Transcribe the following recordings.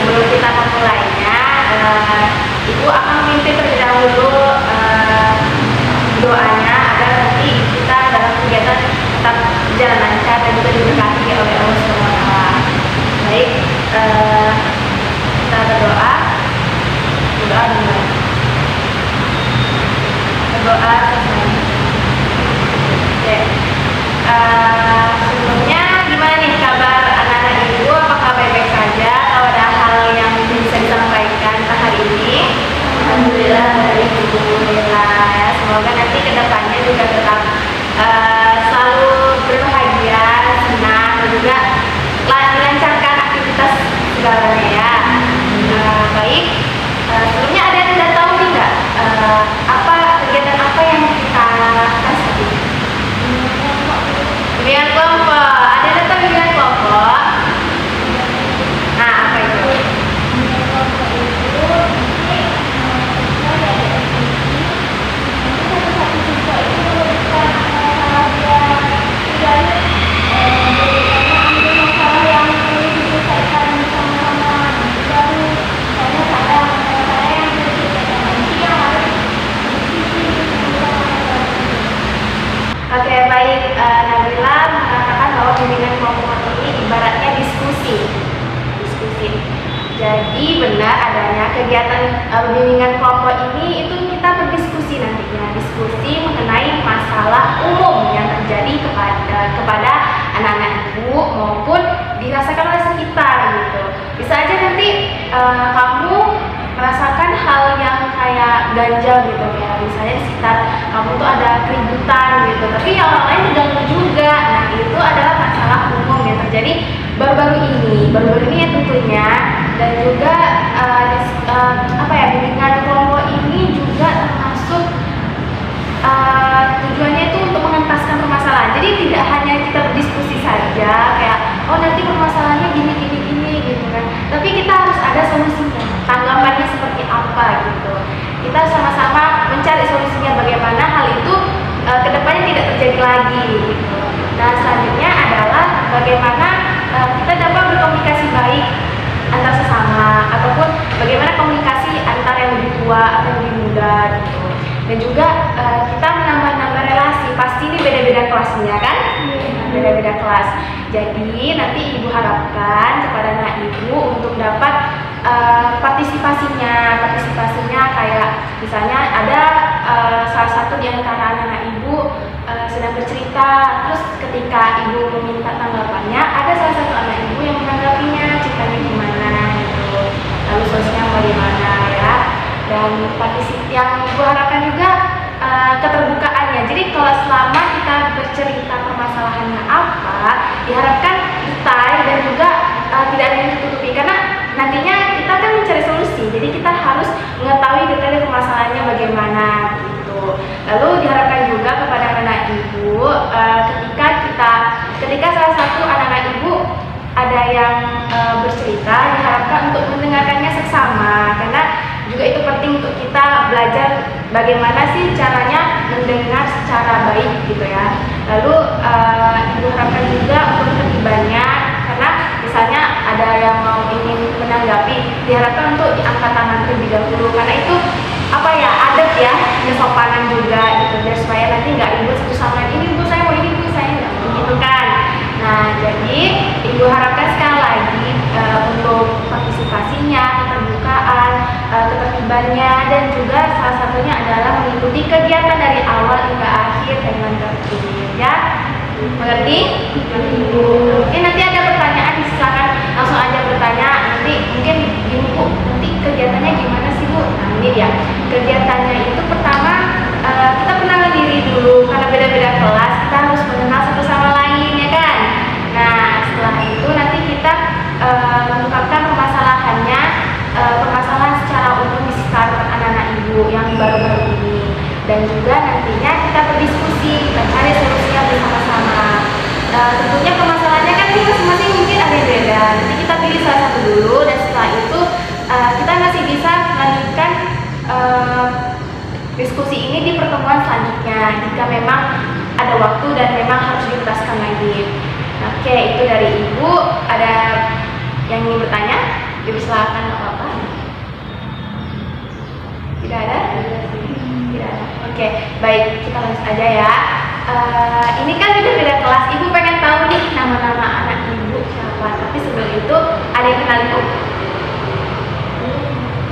sebelum kita memulainya, Ibu akan memimpin terlebih dahulu doanya agar nanti kita dalam kegiatan tetap berjalan lancar dan juga diberkati oleh Allah Subhanahu wa Ta'ala. Baik, kita berdoa. Berdoa selesai. Oke. Sebelumnya gimana nih kabar anak-anak Ibu? Apakah baik-baik saja? Atau ada hal yang bisa disampaikan hari ini? Alhamdulillah baik Ibu. Alhamdulillah ya. Semoga nanti kedepannya juga tetap selalu berbahagia, senang, dan juga melancarkan aktivitas segalanya ya. Baik. Sebelumnya ada yang tidak tahu tidak apa kegiatan apa yang kita kasih? Bimbingan kelompok. Ada yang tahu bimbingan kelompok? Nah, apa itu? Oke, baik. Nabila mengatakan bahwa bimbingan kelompok ini ibaratnya diskusi. Jadi benar adanya kegiatan bimbingan kelompok ini itu kita berdiskusi nantinya, diskusi mengenai masalah umum yang terjadi kepada anak-anak Ibu maupun dirasakan oleh sekitar gitu. Bisa aja nanti kamu merasakan hal yang kayak ganjal gitu ya, misalnya di sekitar kamu tuh ada keributan gitu, tapi yang orang lain terganggu juga. Nah, itu adalah masalah umum yang terjadi baru-baru ini ya tentunya. Dan juga bimbingan kelompok ini juga termasuk tujuannya itu untuk mengentaskan permasalahan. Jadi tidak hanya kita berdiskusi saja kayak oh nanti permasalahannya gini gitu kan, tapi kita harus ada solusinya, tanggapannya seperti apa gitu. Kita sama-sama mencari solusinya bagaimana hal itu kedepannya tidak terjadi lagi gitu. Nah, selanjutnya adalah bagaimana kita dapat berkomunikasi baik antar sesama, ataupun bagaimana komunikasi antar yang lebih tua atau yang lebih muda gitu. Dan juga kita menambah relasi. Pasti ini beda-beda kelasnya kan? Beda-beda kelas. Jadi nanti Ibu harapkan kepada anak Ibu untuk dapat partisipasinya kayak misalnya ada salah satu di antara anak-anak Ibu sedang bercerita, terus ketika Ibu meminta tanggapannya, ada salah satu anak Ibu yang menanggapinya, ceritanya gimana gitu, lalu solusinya bagaimana ya. Dan yang Ibu harapkan juga keterbukaannya. Jadi kalau selama kita bercerita permasalahannya apa, diharapkan detail dan juga tidak ada yang ditutupi, karena nantinya kita kan mencari solusi, jadi kita harus mengetahui detail permasalahannya bagaimana gitu. Lalu diharapkan juga kepada anak-anak Ibu ketika salah satu anak-anak Ibu ada yang bercerita, diharapkan untuk mendengarkannya seksama, karena juga itu penting untuk kita belajar bagaimana sih caranya mendengar secara baik gitu ya. Lalu Ibu harapkan juga untuk ketertibannya, karena misalnya ada yang mau ingin menanggapi, diharapkan untuk diangkat tangan terlebih dahulu, karena itu adat ya, kesopanan juga gitu, biar supaya nanti nggak ribut satu sama lain, ini Bu saya mau ini, Bu saya nggak mau gitu kan. Nah, jadi Ibu harapkan sekali lagi untuk partisipasinya, keterbukaan, ketertibannya, dan juga salah satunya adalah mengikuti kegiatan dari awal hingga akhir dengan tertib ya. Mengerti? Oke, nanti ada pertanyaan, silakan langsung aja bertanya. Nanti mungkin gini Bu, nanti kegiatannya gimana sih Bu? Nah, ini dia. Kegiatannya itu pertama kita kenal diri dulu, karena beda-beda kelas kita harus mengenal satu sama lain ya kan. Nah, setelah itu nanti kita mengungkapkan permasalahannya, permasalahan secara umum di sekitar anak-anak Ibu yang baru-baru ini, dan juga nantinya kita berdiskusi, kita cari solusinya bersama-sama. Tentunya permasalahannya kan masing-masing mungkin ada yang beda. Nanti kita pilih salah satu dulu, dan setelah itu kita masih bisa melanjutkan diskusi ini di pertemuan selanjutnya jika memang ada waktu dan memang harus dituntaskan lagi. Oke, itu dari Ibu. Ada yang ingin bertanya? Ibu silakan. aja ya. Ini kan udah beda kelas, ibu pengen tahu nih nama-nama anak ibu siapa. Tapi sebelum itu ada yang kenal ibu?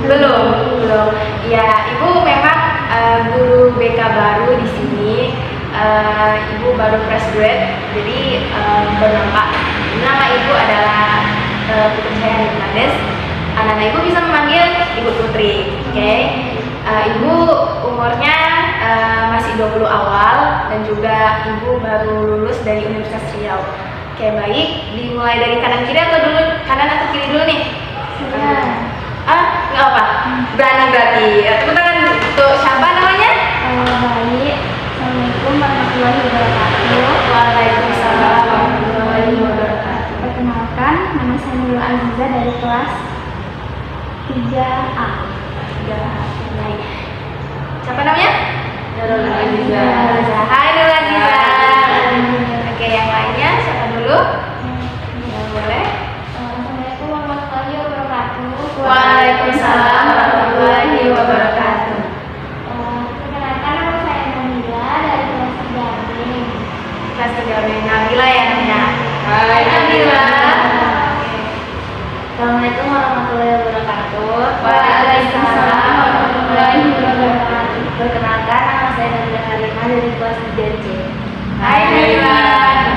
Belum. Ya, ibu memang guru BK baru di sini. Ibu baru fresh grad, jadi bernama ibu adalah Putri Cahaya Hernandez. Anak-anak ibu bisa memanggil Ibu Putri, oke? Ibu umurnya masih 20 awal dan juga ibu baru lulus dari Universitas Riau. Oke, baik. Dimulai dari kanan kiri atau dulu kanan atau kiri dulu nih? Nggak apa. Berani berarti. Tepuk tangan untuk siapa namanya? Baik. Assalamualaikum warahmatullahi wabarakatuh. Waalaikumsalam warahmatullahi wabarakatuh. Perkenalkan, nama saya Nurul Aziza dari kelas 3A. Baik. Siapa namanya? Nurul Aziza. Hai Nurul Aziza. Oke, yang lainnya siapa dulu? Boleh. Assalamualaikum warahmatullahi wabarakatuh. Waalaikumsalam warahmatullahi wabarakatuh. Perkenalkan, nama saya Nabila dari kelas 3B. Kelas 3B. Nabila ya namanya. Hai, Nabila. Assalamualaikum warahmatullahi wabarakatuh. Waalaikumsalam warahmatullahi wabarakatuh. Perkenalkan, nama saya Nabila Harimah dari kelas 3C. Hai Nabila.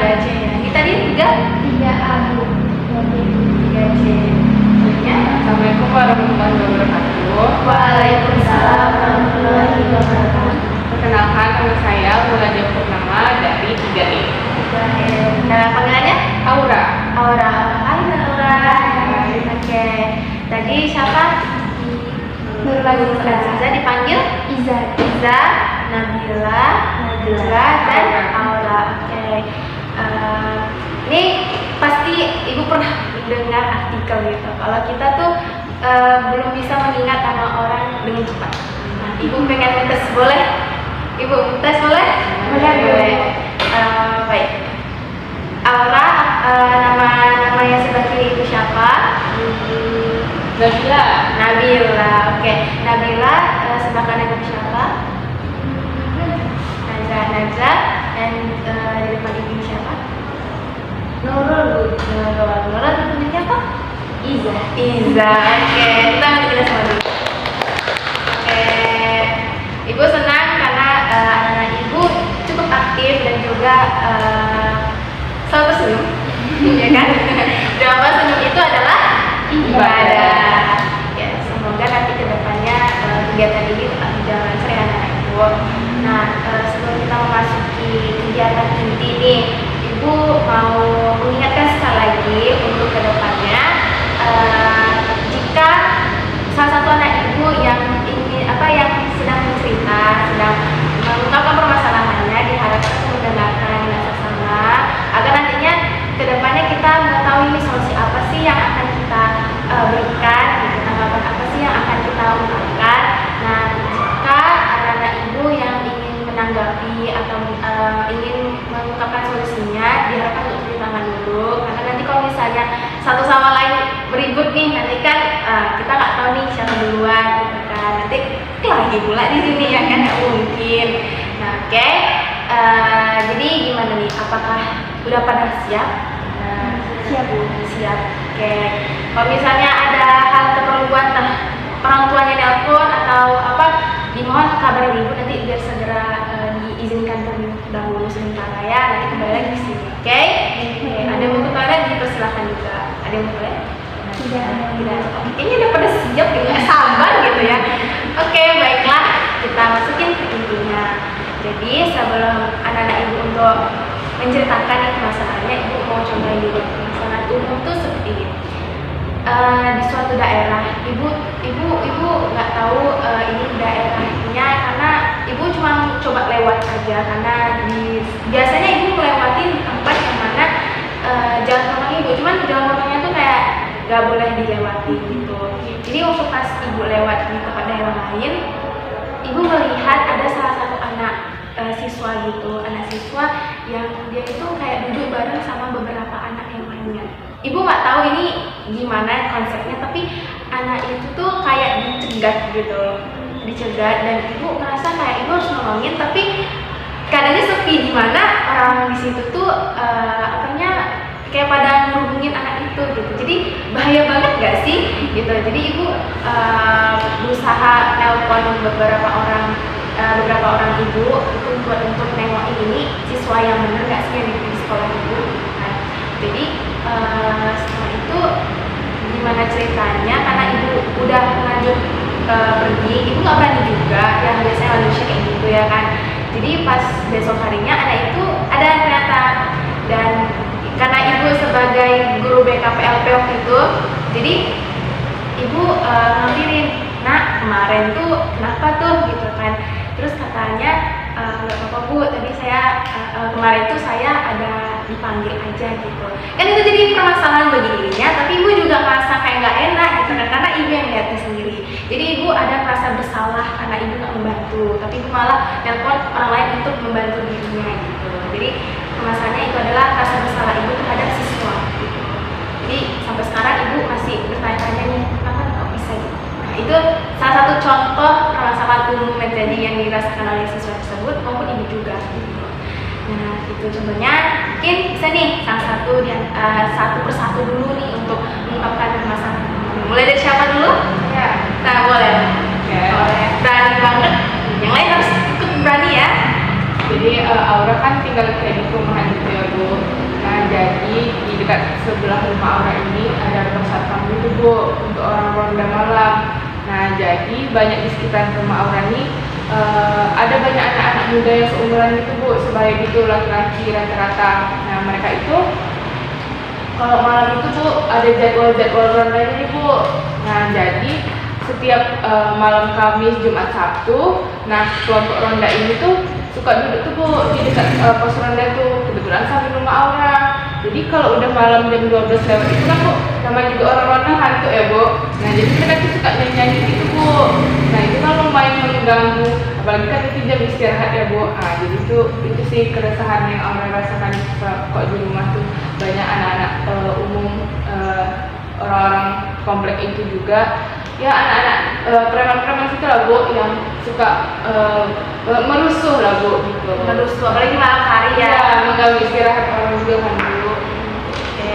3C. Ini tadi 3A, Bu. 3C. Assalamualaikum warahmatullahi wabarakatuh. Waalaikumsalam warahmatullahi wabarakatuh. Perkenalkan, nama saya Muladia Purnama dari 3E. Nama panggilannya? Aura. Aura. Hai Aura. Oke. Tadi siapa? Nurul Aziza dipanggil Iza. Iza, Nabila, dan Aura. Oke. Ini pasti ibu pernah dengar artikel gitu. Kalau kita tuh belum bisa mengingat nama orang dengan cepat. Nah, ibu pengen tes boleh? Ibu tes boleh? Boleh. Baik. Aura, nama yang sebelah kiri itu siapa? Nabila. Nabila. Oke. Nabila, sebelah kanan itu siapa? Najza. Dan di depan ibu siapa? Nurul. Nurul punya apa? Iza. Oke. Kita sama dulu. Oke. Ibu senang karena anak-anak ibu cukup aktif dan juga selalu tersenyum. Ya kan? Drama senyum itu adalah ibadah. Ya, semoga nanti kedepannya kegiatan ini tetap berjalan anak-anak ibu. Nah, sebelum kita memasuki kegiatan inti nih, ibu mau mengingatkan sekali lagi untuk kedepannya, jika salah satu anak ibu yang sedang bercerita, sedang mengungkapkan permasalahannya, diharapkan mendengarkan dengan seksama agar nantinya kedepannya kita mengetahui ini solusi apa sih yang akan kita berikan, tanggapan apa sih yang akan kita ungkapkan. Nah, jika anak-anak ibu yang ingin menanggapi atau ingin mengungkapkan solusinya, diharapkan untuk cuci tangan dulu, karena nanti kalau misalnya satu sama lain beribut nih, nanti kan kita nggak tahu nih siapa duluan, gitu kan. Nanti lagi pula di sini ya kan, nggak mungkin. Nah, oke. Jadi gimana nih? Apakah udah pada siap? Siap, Bu. Siap. Oke. Kalau misalnya ada hal keperluan, orang tuanya nelpon atau apa, dimohon kabarin ibu nanti biar segera diizinkan terlebih dahulu sebentar ya. Nanti kembali lagi ke sini. Oke? Ada yang mau ke toilet dipersilakan juga. Ada yang mau ke toilet? Tidak. Kayaknya udah pada siap ya, nggak sabar gitu ya. Oke, baiklah, kita masukin ke intinya. Jadi sebelum anak-anak ibu untuk menceritakan nih masalahnya, ibu mau contohin dulu masalah umum tuh seperti ini. Di suatu daerah, ibu nggak tahu ini daerahnya karena ibu cuma coba lewat aja, karena biasanya ibu melewatin tempat yang mana jalan rumah ibu, cuman jalan rumahnya tuh kayak nggak boleh dilewati gitu. Jadi waktu pas ibu lewat di tempat daerah lain, ibu melihat ada salah satu anak siswa gitu, anak siswa yang dia itu kayak duduk bareng sama beberapa anak yang lainnya. Ibu nggak tahu ini gimana konsepnya, tapi anak itu tuh kayak dicegat gitu, dan ibu ngerasa kayak ibu harus nolongin, tapi keadaannya sepi, di mana orang di situ tuh kayak pada ngehubungin anak itu gitu. Jadi bahaya banget gak sih gitu. Jadi ibu berusaha nelpon beberapa orang ibu itu untuk nengokin ini siswa yang bener gak sih yang di sekolah ibu. Nah, jadi setelah itu gimana ceritanya, karena ibu udah lanjut pergi, ibu nggak berani juga, yang biasanya manusia kayak gitu ya kan. Jadi pas besok harinya anak itu ada ternyata, dan karena ibu sebagai guru BKPLP waktu itu, jadi ibu ngambilin, nak kemarin tuh kenapa tuh gitu kan. Terus katanya nggak apa-apa bu, tadi saya kemarin tuh saya ada dipanggil aja gitu. Kan itu jadi permasalahan bagi dirinya, tapi ibu juga merasa kayak nggak enak gitu kan, karena ibu yang lihatnya sendiri. Jadi ibu ada merasa bersalah karena ibu nggak membantu, tapi ibu malah nelpon orang lain untuk membantu dirinya gitu. Jadi permasalahannya itu adalah rasa bersalah ibu terhadap siswa gitu. Jadi sampai sekarang ibu masih bertanya-tanya nih, kenapa kok bisa gitu. Nah, itu salah satu contoh permasalahan umum yang dirasakan oleh siswa tersebut maupun ibu juga gitu. Nah, itu contohnya. Mungkin bisa nih salah satu satu persatu dulu nih untuk mengungkapkan permasalahan. Mulai dari siapa dulu? Ya. Nah, boleh. Ya. Boleh. Berani banget. Yang lain harus ikut berani ya. Jadi Aura kan tinggal di perumahan gitu ya Bu. Nah jadi di dekat sebelah rumah Aura ini ada rumah satpam gitu Bu, untuk orang ronda malam. Nah jadi banyak di sekitar rumah Aura ini ada banyak anak-anak muda yang seumuran gitu Bu, sebaya gitu, laki-laki rata-rata. Nah mereka itu kalau malam itu Bu ada jadwal rondanya nih Bu. Nah jadi setiap malam Kamis, Jumat, Sabtu, nah kelompok ronda ini tuh suka duduk tuh Bu di dekat pos ronda tuh, kebetulan samping rumah Aura. Jadi kalau udah malam jam 12 lewat itu kan Bu, sama juga orang ronda hantu ya Bu. Nah jadi mereka tuh suka nyanyi gitu Bu. Nah itu kan lumayan mengganggu, apalagi kan itu jam istirahat ya Bu. Nah jadi itu sih keresahan yang Aura rasakan kok di rumah tuh banyak anak-anak umum, orang-orang komplek itu juga. Ya anak-anak preman-preman gitu lah Bu, yang suka merusuh lah Bu gitu. Merusuh, apalagi malam hari ya. Ya, mengganggu istirahat orang juga kan Bu. Oke,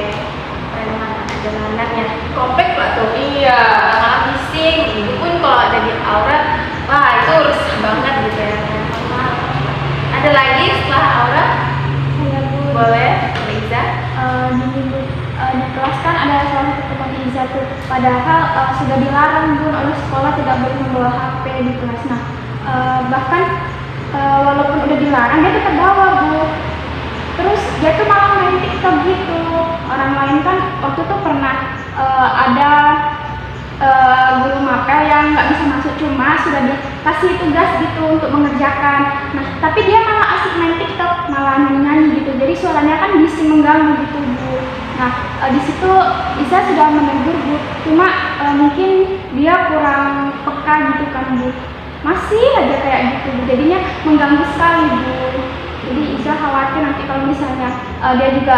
preman jalanan ya. Komplek lah tuh. Iya. Malam bising. Itu pun kalau ada di Aura, wah itu resah banget gitu ya. Ada lagi setelah Aura? Saya Bu. Boleh, Liza. Di kelas kan ada salah satu tempat Iza tuh, padahal sudah dilarang Bu oleh sekolah tidak boleh membawa HP di kelas. Nah bahkan walaupun udah dilarang dia tetap bawa Bu. Terus dia tuh malah main TikTok gitu. Orang lain kan waktu itu pernah ada guru mapel yang nggak bisa masuk, cuma sudah dikasih tugas gitu untuk mengerjakan. Nah tapi dia malah asik main TikTok, malah nyanyi gitu, jadi suaranya kan bisa mengganggu gitu Bu. Nah di situ Isa sudah menegur Bu, cuma mungkin dia kurang peka gitu kan Bu, masih aja kayak gitu Bu, jadinya mengganggu sekali Bu. Jadi Isa khawatir nanti kalau misalnya dia juga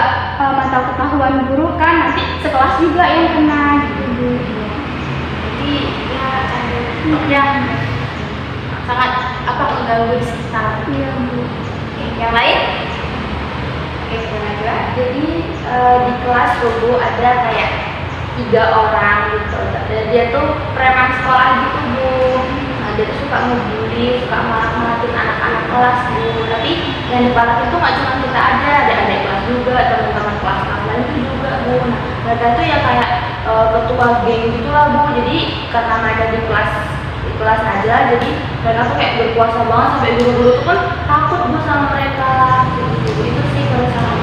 mantau ketahuan guru kan, nanti sekelas juga yang kena gitu Bu. Jadi ya TikToknya sangat mengganggu di sekitar. Iya Bu. Oke, yang lain? Oke, gimana juga? Jadi di kelas Bu ada kayak 3 orang gitu. Dan dia tuh preman sekolah gitu Bu. Nah, dia tuh suka ngebully, suka marah-marahin anak-anak kelas Bu. Tapi yang diparahin tuh nggak cuma kita ada adik kelas juga, teman-teman kelas lain itu juga Bu. Nah, mereka tuh ya kayak ketua geng gitu lah Bu. Jadi karena mereka di kelas aja, jadi mereka tuh kayak berkuasa banget, sampai guru-guru tuh kan takut Bu sama mereka gitu. Itu sih keresahan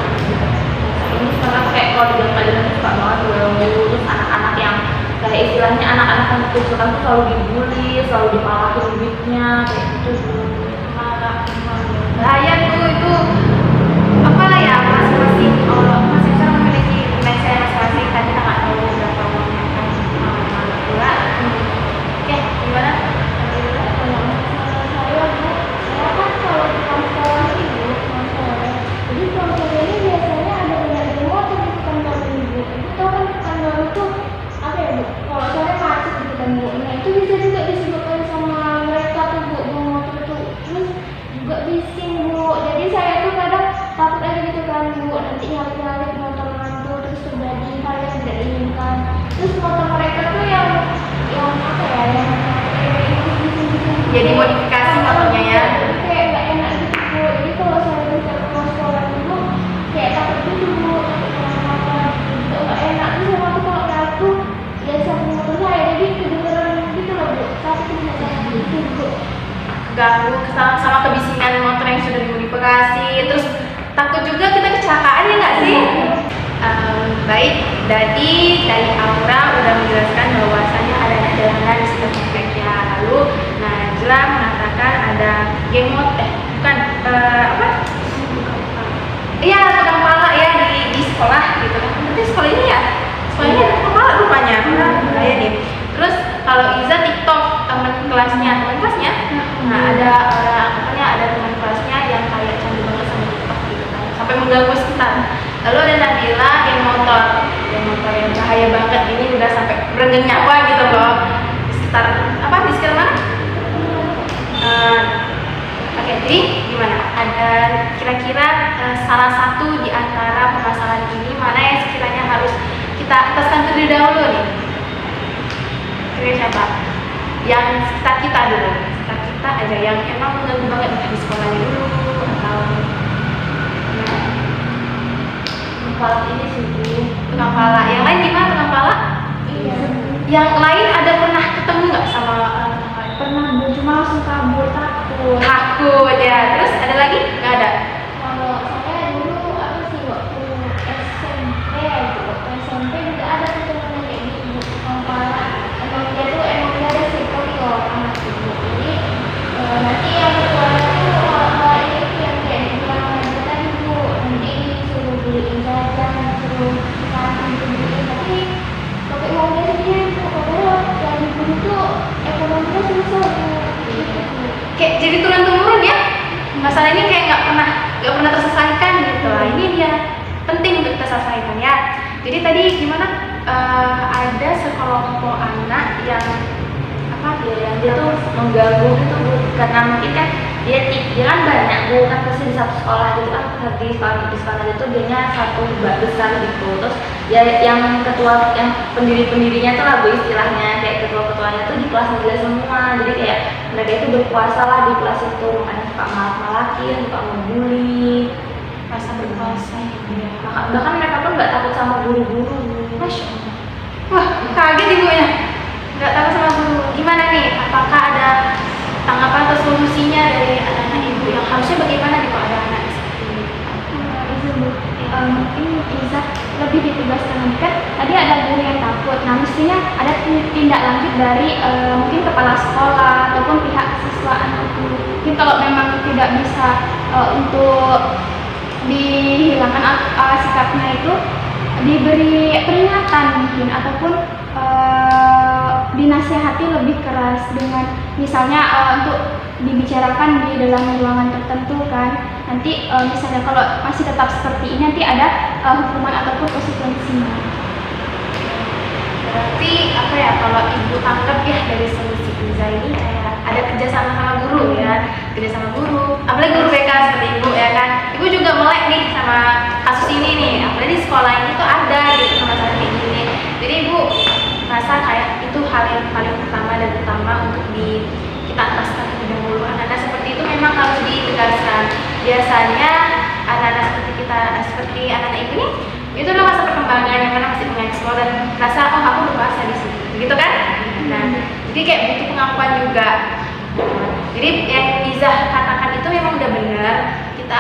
ini. Sekarang kayak kalau di dalam pelajaran tuh suka banget guru, terus anak-anak yang kayak istilahnya anak-anak yang kecil tuh selalu dibully, selalu dimarahin duitnya kayak gitu Bu. Bahaya tuh itu. Apalah ya, masing-masing orang memiliki mindset masing-masing, kan kita nggak tahu berapa umurnya kan. Malah oke, gimana? Saya Bu, saya kan kalau di kantor Ibu, jadi kantor ini biasanya ada banyak motor di kantor Ibu. Itu kan kantor itu apa ya Bu? Kalau sore macet gitu kan Bu. Nah itu bisa juga disebabkan sama mereka tuh Bu, motor itu. Terus juga bising Bu. Terus motor mereka tuh yang apa ya, yang Jadi modifikasi motornya ya. kayak nggak enak gitu Bu. Jadi kalau saya bisa ke sekolah dulu kayak takut dulu, takut kenapa-napa gitu, nggak enak. Terus sama tuh kalau aku ya sama motor saya, jadi kedengeran gitu loh Bu. Tapi bisa saya gitu Bu. Ganggu sama kebisingan motor yang sudah dimodifikasi, terus takut juga kita kecelakaan ya nggak sih? Baik, jadi dari Aura udah menjelaskan bahwasannya ada jalanan di sekitar kompleknya. Lalu Najla mengatakan ada geng bukan apa? Iya, tukang pala ya di sekolah gitu. Nanti sekolah ini ya, sekolah ini ada tukang pala rupanya. Ya nih. Terus kalau Iza TikTok teman kelasnya. Nah ada ada teman kelasnya yang kayak candu banget sama TikTok gitu kan, sampai mengganggu sekitar. Lalu ada Nabila yang motor yang bahaya banget, ini udah sampai merenggeng nyawa gitu loh di sekitar mana? Oke, jadi gimana? Ada kira-kira salah satu di antara permasalahan ini mana yang sekiranya harus kita ataskan terlebih dahulu nih? Kira siapa? Yang kita dulu. Kita aja yang emang mengganggu banget di sekolahnya dulu atau Kalau ini sih Bu. tukang pala. Yang lain gimana tukang pala? Iya. Yang lain ada pernah ketemu nggak sama tukang pala? Pernah Bu, cuma langsung kabur takut. Takut ya. Terus ada lagi? Nggak ada. Kalau saya dulu apa sih waktu SMP gitu, waktu SMP juga ada tuh temen kayak gitu, tukang pala. Emang dia ada psikolog anak ibu. Jadi nanti yang ketuanya tuh ini tuh yang kayak dibilang aja tadi Bu, nanti suruh beliin jajan, suruh kasih beliin, tapi pakai uangnya sendiri Bu. Padahal yang dibunuh tuh ekonominya susah Bu. Gitu Bu. Kayak jadi turun temurun ya. Masalah ini kayak nggak pernah terselesaikan gitu. Nah, ini dia penting untuk kita selesaikan ya. Jadi tadi gimana? Ada sekelompok anak yang yang dia tuh mengganggu gitu Bu, karena mungkin kan dia kan banyak Bu, kan pasti di satu sekolah gitu kan, di sekolah itu dianya satu besar gitu. Terus ya yang pendirinya tuh lah Bu, istilahnya kayak ketuanya tuh di kelas negeri semua. Jadi kayak mereka itu berkuasa lah di kelas itu, makanya suka malak-malakin, suka ngebully, rasa berkuasa ya. bahkan mereka pun nggak takut sama guru-guru. Masya Allah. Wah, kaget ibunya. Nggak tahu sama guru. Gimana nih? Apakah ada tanggapan atau solusinya dari anak-anak ibu yang harusnya bagaimana nih kalau ada anak seperti ini? Izin Bu, mungkin Iza lebih ditugaskan lagi kan tadi ada guru yang takut. Nah mestinya ada tindak lanjut dari mungkin kepala sekolah ataupun pihak siswa anak itu. Mungkin kalau memang tidak bisa untuk dihilangkan sikapnya itu, diberi peringatan mungkin ataupun dinasihati lebih keras dengan misalnya untuk dibicarakan di dalam ruangan tertentu kan. Nanti misalnya kalau masih tetap seperti ini nanti ada hukuman ataupun konsekuensinya. Berarti apa ya, kalau ibu tangkap ya dari solusi Iza ini kayak ada kerjasama sama guru ya, kerjasama guru, apalagi guru BK seperti ibu ya kan. Ibu juga melek nih sama kasus ini nih, apalagi di sekolah ini tuh ada gitu sama kayak gini. Jadi ibu merasa kayak itu hal yang paling utama dan utama untuk kita ataskan terlebih dahulu. Anak-anak seperti itu memang harus ditegaskan. Biasanya anak-anak seperti anak-anak ibu nih, itu adalah masa perkembangan yang mana masih mengeksplor dan merasa oh aku berkuasa di sini, begitu kan? Nah, jadi kayak butuh pengakuan juga. Jadi yang Iza katakan itu memang udah benar. Kita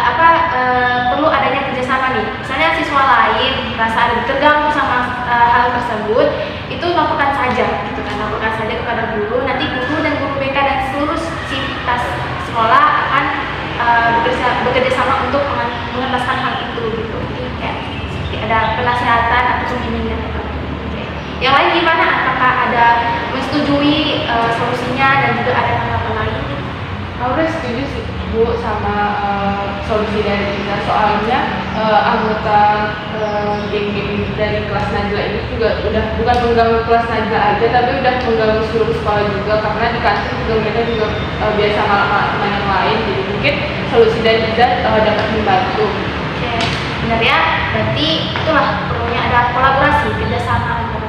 perlu adanya kerjasama nih. Misalnya siswa lain merasa terganggu sama hal tersebut, itu laporkan saja, gitu kan? Laporkan saja kepada guru. Nanti guru dan guru BK dan seluruh sivitas sekolah akan bekerja sama untuk mengentaskan hal itu, gitu. Jadi kayak ada penasihatan atau pembimbingan. Yang lain gimana? Apakah ada menyetujui solusinya dan juga ada tanggapan lain? Aura setuju sih Bu sama solusi dari kita, soalnya anggota geng-geng dari kelas Najla ini juga udah bukan mengganggu kelas Najla aja, tapi udah mengganggu seluruh sekolah juga, karena di kantin juga mereka juga biasa malah teman yang lain. Jadi mungkin solusi dari kita dapat membantu. Oke, benar ya. Berarti itulah perlunya ada kolaborasi kerjasama antara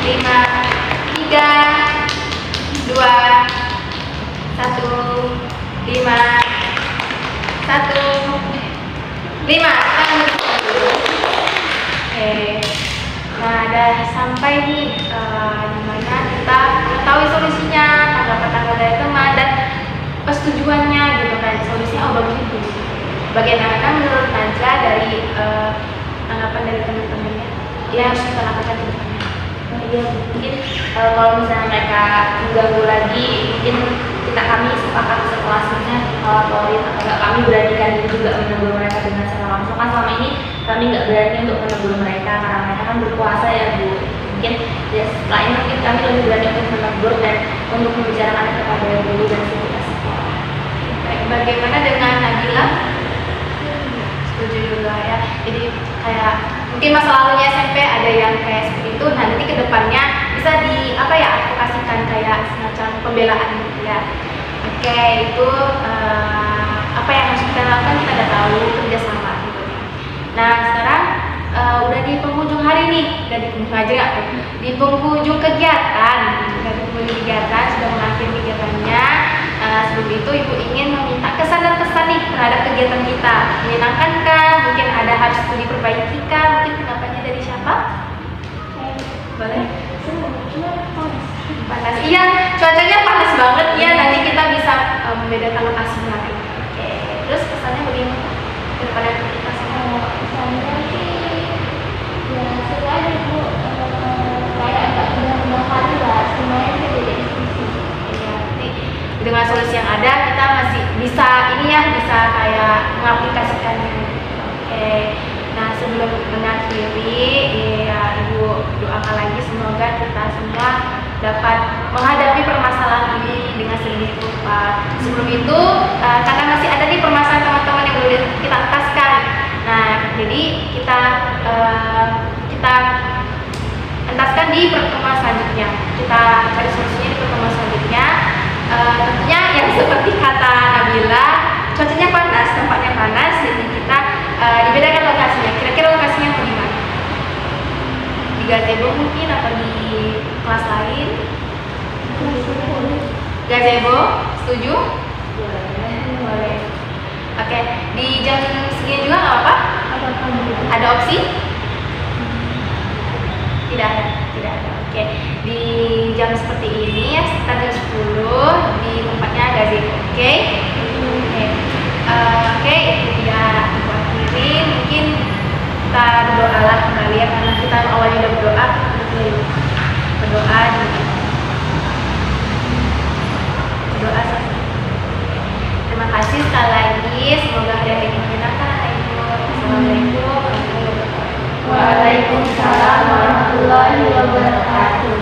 5, 3, 2, 1, 5, 1, 5. Oke. Nah, dan sampai nih dimana kita mengetahui solusinya, tanggapan dari teman dan persetujuannya gitu kan. Solusinya bagus itu. Bagaimana menurut Najla dari tanggapan dari teman-temannya yang harus kita lakukan ke depannya? Iya, mungkin kalau misalnya mereka mengganggu lagi, mungkin kami sepakat sekelas misalnya laporin atau enggak, kami beranikan diri juga menegur mereka dengan secara langsung. Kan selama ini kami nggak berani untuk menegur mereka karena mereka kan berkuasa ya Bu. Mungkin ya setelah ini mungkin kami lebih berani untuk menegur dan untuk membicarakannya kepada guru dan sekolah. Baik, bagaimana dengan Nabila? Setuju juga ya. Jadi kayak mungkin masa lalunya SMP ada yang kayak seperti itu, nanti kedepannya bisa advokasikan kayak semacam pembelaan gitu ya. Oke, itu apa yang harus kita lakukan, kita udah tahu, kerjasama gitu. Nah sekarang udah di penghujung hari nih, udah di penghujung aja di penghujung kegiatan, sudah mengakhiri kegiatannya. Sebelum itu Ibu ingin meminta kesan dan pesan nih terhadap kegiatan kita. Menyenangkan kah? Mungkin ada harus diperbaiki kah? Mungkin pendapatnya dari siapa? Boleh? Panas. Iya, cuacanya panas banget ya. Nanti kita bisa membedakan lokasinya. Oke. Terus pesannya bagaimana kepada kita semua? Misalnya sih ya seru aja Bu, kayak agak mudah-mudahan lah semuanya bisa jadi diskusi. Iya, nanti dengan solusi yang ada kita masih bisa bisa kayak mengaplikasikannya. Oke. Nah sebelum mengakhiri ya Ibu doakan lagi semoga kita semua dapat menghadapi permasalahan ini dengan sedikit rupa. Sebelum itu karena masih ada nih permasalahan teman-teman yang belum kita entaskan. Nah jadi kita entaskan di pertemuan selanjutnya. Kita cari solusinya di pertemuan selanjutnya. Tentunya yang seperti kata Nabila, cuacanya panas, tempatnya panas, jadi kita dibedakan lokasinya. Kira-kira lokasinya di mana? Di gazebo mungkin atau di kelas lain? Gazebo, setuju? Boleh. Oke, di jam segini juga nggak apa-apa? Ada opsi? Tidak ada. Oke, di jam seperti ini ya, sekitar jam 10 di tempatnya gazebo. Oke? Oke, itu dia aku akhiri. Mungkin kita berdoalah kembali ya, karena kita awalnya udah berdoa saja. Terima kasih sekali lagi, semoga hari ini menyenangkan. Assalamualaikum warahmatullahi wabarakatuh. Waalaikumsalam warahmatullahi wabarakatuh.